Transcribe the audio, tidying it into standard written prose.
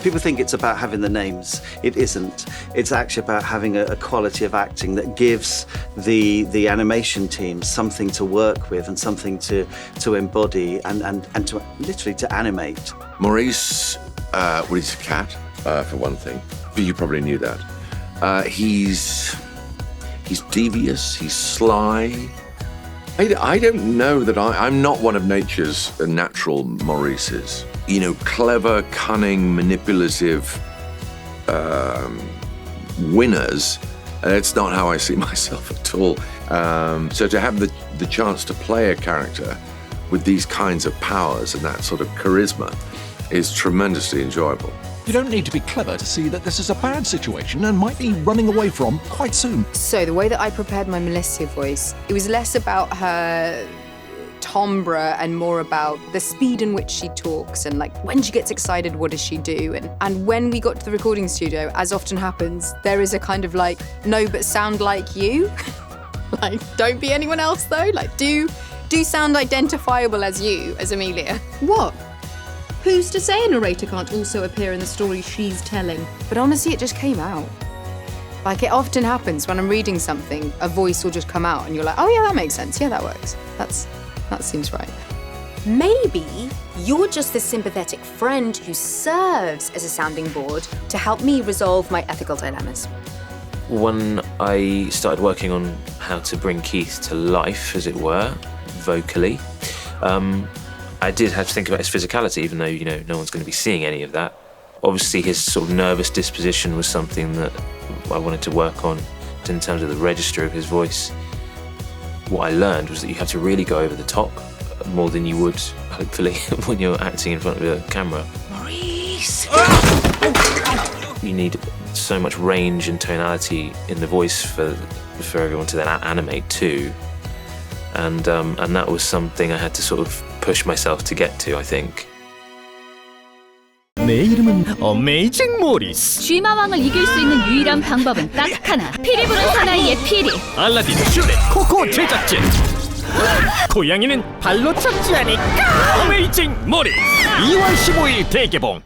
People think it's about having the names. It isn't. It's actually about having a quality of acting that gives the animation team something to work with and something to embody and to literally to animate. Maurice, well, he's a cat, for one thing. You probably knew that. He's devious, he's sly. I don't know that I'm not one of nature's natural Maurices. You know, clever, cunning, manipulative winners. It's not how I see myself at all. So to have the chance to play a character with these kinds of powers and that sort of charisma is tremendously enjoyable. You don't need to be clever to see that this is a bad situation and might be running away from quite soon. So the way that I prepared my Melissa voice, it was less about her timbre and more about the speed in which she talks and like when she gets excited, what does she do? And when we got to the recording studio, as often happens, there is a kind of like, no, but sound like you. Like, don't be anyone else though. Like, do sound identifiable as you, as Amelia. What? Who's to say a narrator can't also appear in the story she's telling? But honestly, it just came out. Like, it often happens when I'm reading something, a voice will just come out and you're like, oh yeah, that makes sense. Yeah, that works. That seems right. Maybe you're just the sympathetic friend who serves as a sounding board to help me resolve my ethical dilemmas. When I started working on how to bring Keith to life, as it were, vocally, I did have to think about his physicality, even though, you know, no one's going to be seeing any of that. Obviously, his sort of nervous disposition was something that I wanted to work on in terms of the register of his voice. What I learned was that you have to really go over the top more than you would, hopefully, when you're acting in front of a camera. Maurice! You need so much range and tonality in the voice for everyone to then animate too. And that was something I had to sort of push myself to get to, I think. 내 이름은 어메이징 모리스. 쥐마왕을 이길 수 있는 유일한 방법은 딱 하나. 피리 부는 사나이의 피리. 알라딘 슈렉 코코 제작진. 고양이는 발로 찾지 않을까. 어메이징 모리스. 2월 15일 대개봉.